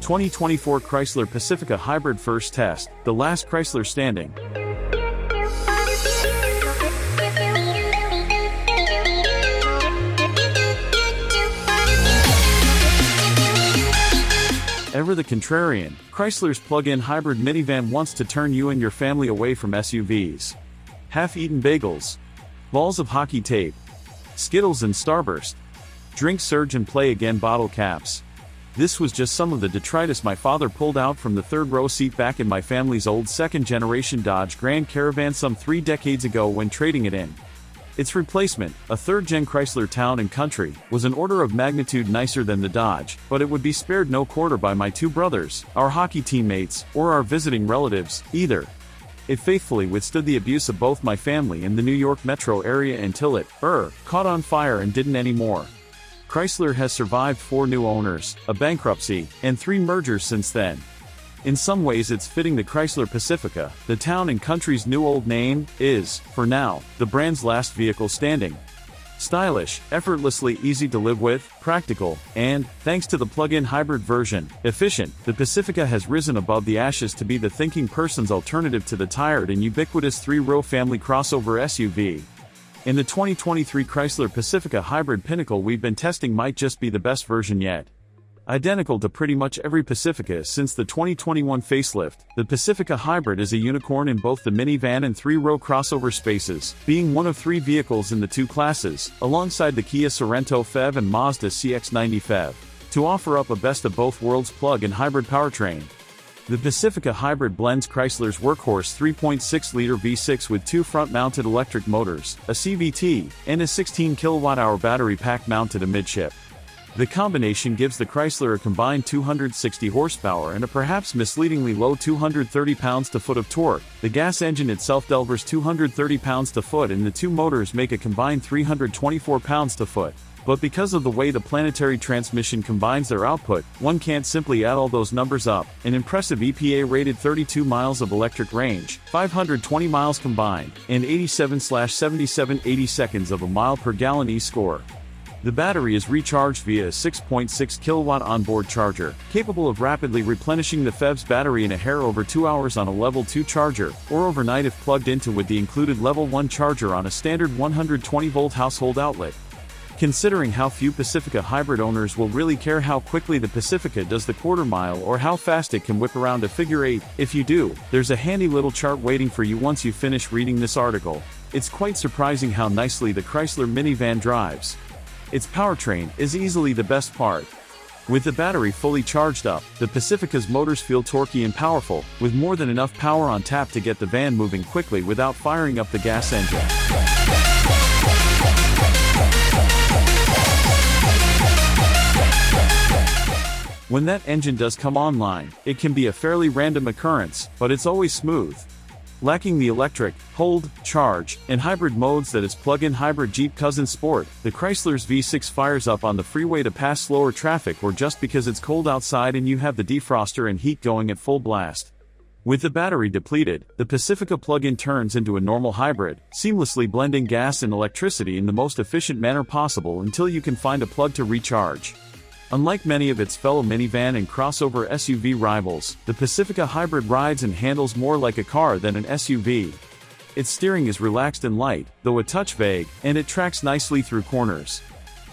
2024 Chrysler Pacifica Hybrid First Test, the last Chrysler standing. Ever the contrarian, Chrysler's plug-in hybrid minivan wants to turn you and your family away from SUVs. Half-eaten bagels, balls of hockey tape, Skittles and Starburst, drink surge and play again bottle caps. This was just some of the detritus my father pulled out from the third row seat back in my family's old second-generation Dodge Grand Caravan some 3 decades ago when trading it in. Its replacement, a third-gen Chrysler Town & Country, was an order of magnitude nicer than the Dodge, but it would be spared no quarter by my 2 brothers, our hockey teammates, or our visiting relatives, either. It faithfully withstood the abuse of both my family and the New York metro area until it, caught on fire and didn't anymore. Chrysler has survived 4 new owners, a bankruptcy, and 3 mergers since then. In some ways it's fitting the Chrysler Pacifica, the Town & Country's new old name, is, for now, the brand's last vehicle standing. Stylish, effortlessly easy to live with, practical, and, thanks to the plug-in hybrid version, efficient, the Pacifica has risen above the ashes to be the thinking person's alternative to the tired and ubiquitous 3-row family crossover SUV. In the 2023 Chrysler Pacifica Hybrid Pinnacle we've been testing might just be the best version yet. Identical to pretty much every Pacifica since the 2021 facelift, the Pacifica Hybrid is a unicorn in both the minivan and 3-row crossover spaces, being one of 3 vehicles in the 2 classes, alongside the Kia Sorento PHEV and Mazda CX-90 PHEV, to offer up a best of both worlds plug-in hybrid powertrain. The Pacifica Hybrid blends Chrysler's workhorse 3.6-liter V6 with 2 front-mounted electric motors, a CVT, and a 16 kWh battery pack mounted amidship. The combination gives the Chrysler a combined 260 horsepower and a perhaps misleadingly low 230 pounds-to-foot of torque. The gas engine itself delivers 230 pounds-to-foot and the 2 motors make a combined 324 pounds-to-foot. But because of the way the planetary transmission combines their output, one can't simply add all those numbers up. An impressive EPA-rated 32 miles of electric range, 520 miles combined, and 87/77 80 of a mile per gallon e-score. The battery is recharged via a 6.6 kilowatt onboard charger, capable of rapidly replenishing the PHEV's battery in a hair over 2 hours on a level 2 charger, or overnight if plugged into with the included level 1 charger on a standard 120-volt household outlet. Considering how few Pacifica Hybrid owners will really care how quickly the Pacifica does the quarter mile or how fast it can whip around a figure 8, if you do, there's a handy little chart waiting for you once you finish reading this article. It's quite surprising how nicely the Chrysler minivan drives. Its powertrain is easily the best part. With the battery fully charged up, the Pacifica's motors feel torquey and powerful, with more than enough power on tap to get the van moving quickly without firing up the gas engine. When that engine does come online, it can be a fairly random occurrence, but it's always smooth. Lacking the electric, hold, charge, and hybrid modes that its plug-in hybrid Jeep cousin sport, the Chrysler's V6 fires up on the freeway to pass slower traffic or just because it's cold outside and you have the defroster and heat going at full blast. With the battery depleted, the Pacifica plug-in turns into a normal hybrid, seamlessly blending gas and electricity in the most efficient manner possible until you can find a plug to recharge. Unlike many of its fellow minivan and crossover SUV rivals, the Pacifica Hybrid rides and handles more like a car than an SUV. Its steering is relaxed and light, though a touch vague, and it tracks nicely through corners.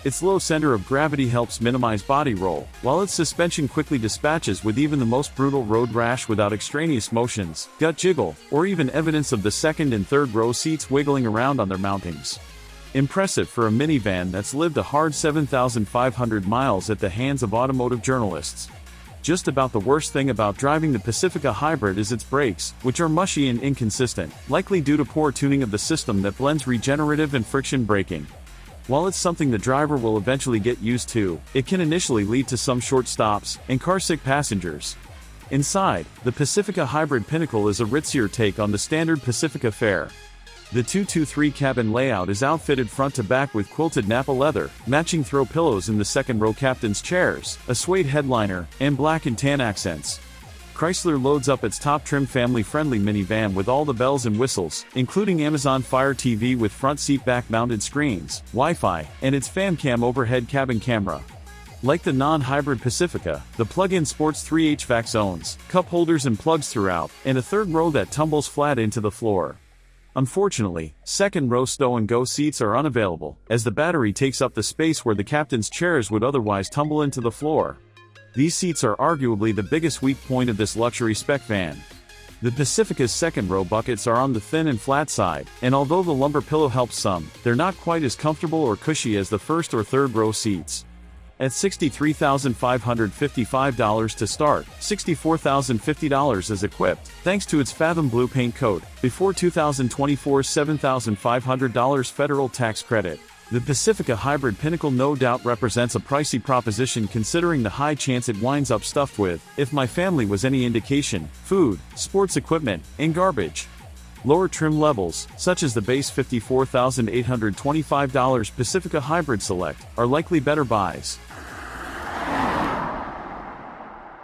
Its low center of gravity helps minimize body roll, while its suspension quickly dispatches with even the most brutal road rash without extraneous motions, gut jiggle, or even evidence of the second and third row seats wiggling around on their mountings. Impressive for a minivan that's lived a hard 7,500 miles at the hands of automotive journalists. Just about the worst thing about driving the Pacifica Hybrid is its brakes, which are mushy and inconsistent, likely due to poor tuning of the system that blends regenerative and friction braking. While it's something the driver will eventually get used to, it can initially lead to some short stops and car-sick passengers. Inside, the Pacifica Hybrid Pinnacle is a ritzier take on the standard Pacifica fare. The 223 cabin layout is outfitted front to back with quilted Napa leather, matching throw pillows in the second-row captain's chairs, a suede headliner, and black and tan accents. Chrysler loads up its top-trim family-friendly minivan with all the bells and whistles, including Amazon Fire TV with front seat back-mounted screens, Wi-Fi, and its FamCam overhead cabin camera. Like the non-hybrid Pacifica, the plug-in sports 3 HVAC zones, cup holders and plugs throughout, and a third row that tumbles flat into the floor. Unfortunately, second row stow and go seats are unavailable, as the battery takes up the space where the captain's chairs would otherwise tumble into the floor. These seats are arguably the biggest weak point of this luxury spec van. The Pacifica's second row buckets are on the thin and flat side, and although the lumbar pillow helps some, they're not quite as comfortable or cushy as the first or third row seats. At $63,555 to start, $64,050 is equipped, thanks to its Fathom Blue paint coat, before 2024's $7,500 federal tax credit. The Pacifica Hybrid Pinnacle no doubt represents a pricey proposition considering the high chance it winds up stuffed with, if my family was any indication, food, sports equipment, and garbage. Lower trim levels, such as the base $54,825 Pacifica Hybrid Select, are likely better buys.